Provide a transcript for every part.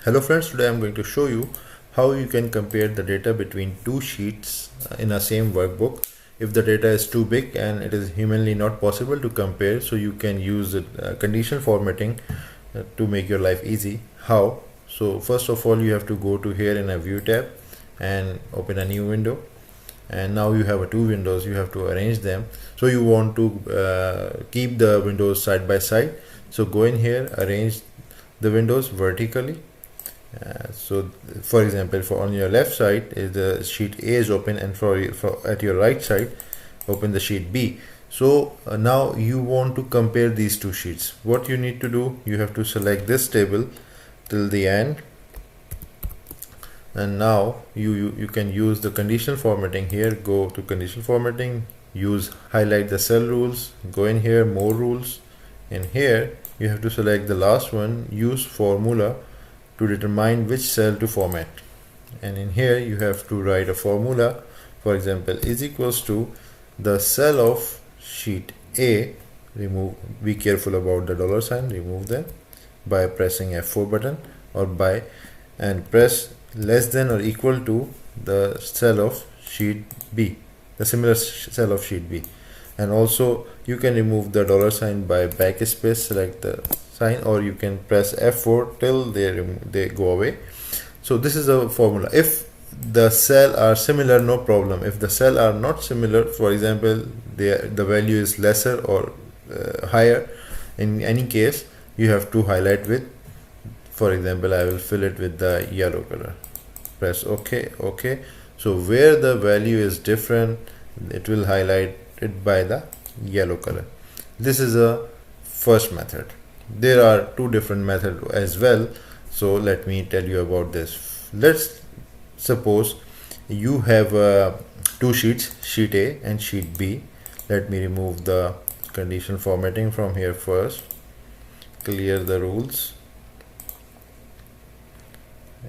Hello friends, today I'm going to show you how you can compare the data between two sheets in a same workbook. If the data is too big and it is humanly not possible to compare, so you can use conditional formatting to make your life easy. How? So first of all, you have to go to here in a view tab and open a new window, and now you have two windows. You have to arrange them, so you want to keep the windows side by side. So go in here, arrange the windows vertically. So for example, for on your left side is the sheet A is open, and for at your right side open the sheet B. So now you want to compare these two sheets. What you need to do, you have to select this table till the end, and now you can use the conditional formatting here. Go to conditional formatting, use highlight the cell rules, go in here, more rules. In here you have to select the last one, use formula to determine which cell to format, and in here you have to write a formula. For example, is equals to the cell of sheet A, remove, be careful about the dollar sign, remove them by pressing F4 button, or by and press less than or equal to the cell of sheet B, the similar cell of sheet B. And also you can remove the dollar sign by backspace, select the sign, or you can press F4 till they go away. So this is a formula. If the cell are similar, no problem. If the cell are not similar, for example the value is lesser or higher, in any case you have to highlight with, for example I will fill it with the yellow color, press OK. So where the value is different, it will highlight it by the yellow color. This is a first method. There are two different methods as well, so let me tell you about this. Let's suppose you have two sheets, sheet A and sheet B. Let me remove the conditional formatting from here first, clear the rules,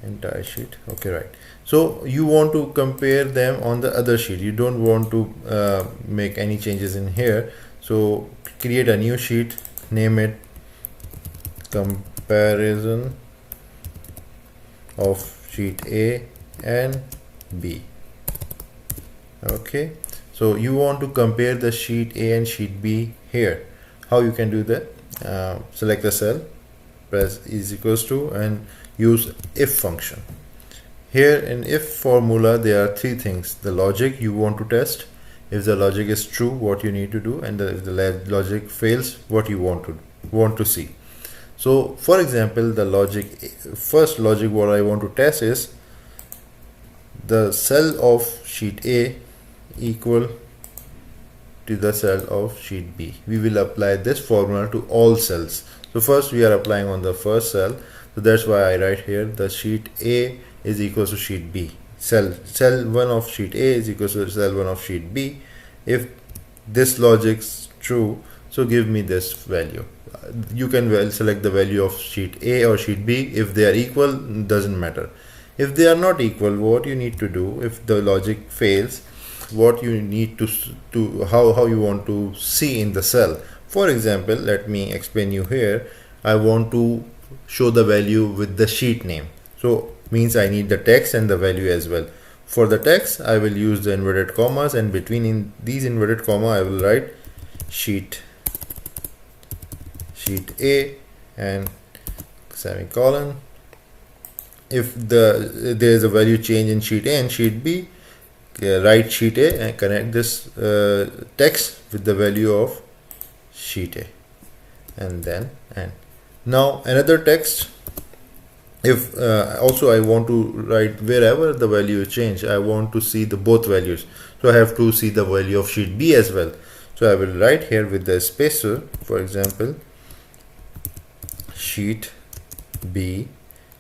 entire sheet. Okay, right. So you want to compare them on the other sheet. You don't want to make any changes in here. So create a new sheet, name it comparison of sheet A and B. Okay, so you want to compare the sheet A and sheet B here. How you can do that? Select the cell, press is equals to, and use if function. Here in if formula there are three things: the logic you want to test, if the logic is true, what you need to do, and if the logic fails, what you want to see. So for example, the first logic what I want to test is the cell of sheet A equal to the cell of sheet B. We will apply this formula to all cells. So first we are applying on the first cell, so that's why I write here the sheet A is equal to sheet B. Cell 1 of sheet A is equal to cell 1 of sheet B. If this logic is true, so give me this value. You can well select the value of sheet A or sheet B. If they are equal, doesn't matter. If they are not equal, what you need to do, if the logic fails, what you need to how you want to see in the cell. For example, let me explain you here. I want to show the value with the sheet name, so means I need the text and the value as well. For the text I will use the inverted commas, and between these inverted comma I will write sheet A and semicolon. If there is a value change in sheet A and sheet B, write sheet A and connect this text with the value of sheet A, and then now another text. If also I want to write wherever the value change, I want to see the both values, so I have to see the value of sheet B as well. So I will write here with the spacer, for example sheet B,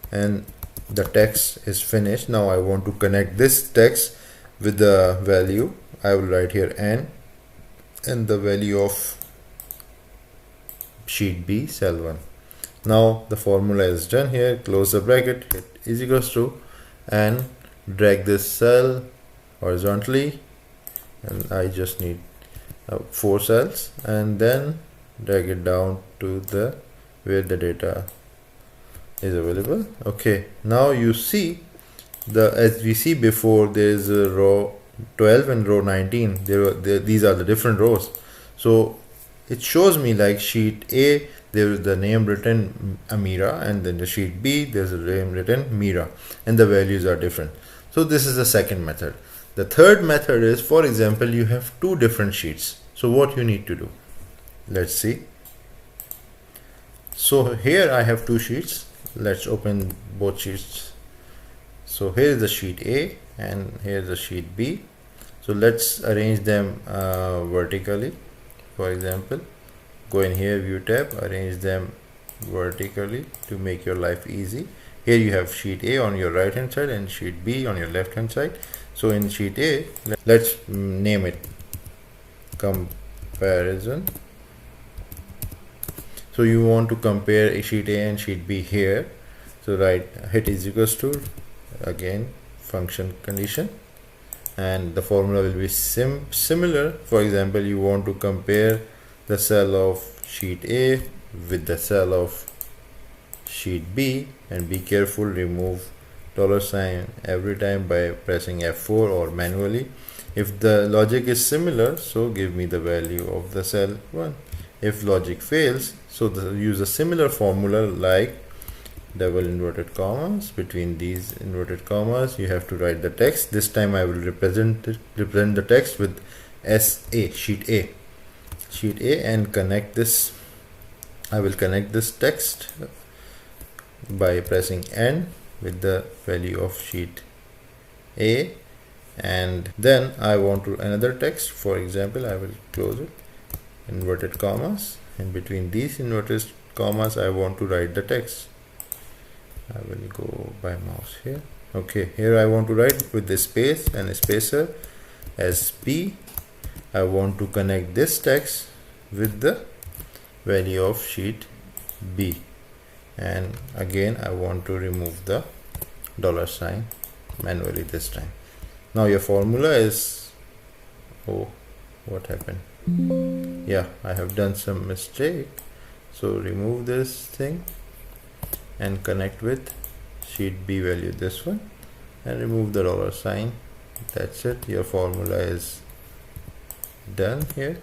and the text is finished. Now I want to connect this text with the value. I will write here n and the value of sheet B, cell 1. Now the formula is done here, close the bracket, hit is equals to, and drag this cell horizontally, and I just need 4 cells, and then drag it down to the where the data is available. Okay, now you see as we see before, there is a row 12 and row 19. These are the different rows. So it shows me like sheet A, there is the name written Amira, and then the sheet B, there's a name written Mira, and the values are different. So this is the second method. The third method is, for example, you have two different sheets. So what you need to do? Let's see. So here I have two sheets. Let's open both sheets. So here is the sheet A and here is the sheet B. So let's arrange them vertically. For example, go in here, view tab, arrange them vertically to make your life easy. Here you have sheet A on your right hand side and sheet B on your left hand side. So in sheet A, let's name it comparison. So you want to compare sheet A and sheet B here. So hit is equals to, again, function condition, and the formula will be similar. For example, you want to compare the cell of sheet A with the cell of sheet B, and be careful, remove $sign every time by pressing F4 or manually. If the logic is similar, so give me the value of the cell 1. If logic fails, so use a similar formula like double inverted commas. Between these inverted commas, you have to write the text. This time I will represent the text with SA, sheet A, and connect this. I will connect this text by pressing N with the value of sheet A, and then I want to another text. For example, I will close it, inverted commas, and between these inverted commas I want to write the text. I will go by mouse here. Okay, here I want to write with the space and a spacer as B. I want to connect this text with the value of sheet B, and again I want to remove the $sign manually this time. Now your formula is, oh, what happened? Yeah, I have done some mistake. So remove this thing and connect with sheet B value, this one, and remove the $sign. That's it. Your formula is done here,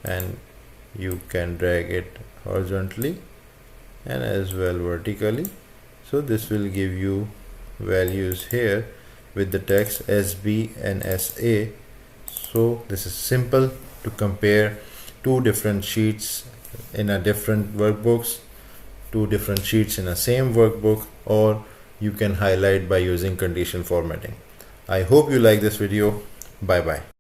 and you can drag it horizontally and as well vertically. So this will give you values here with the text SB and SA. So this is simple to compare two different sheets in a different workbooks, two different sheets in a same workbook, or you can highlight by using conditional formatting. I hope you like this video. Bye bye.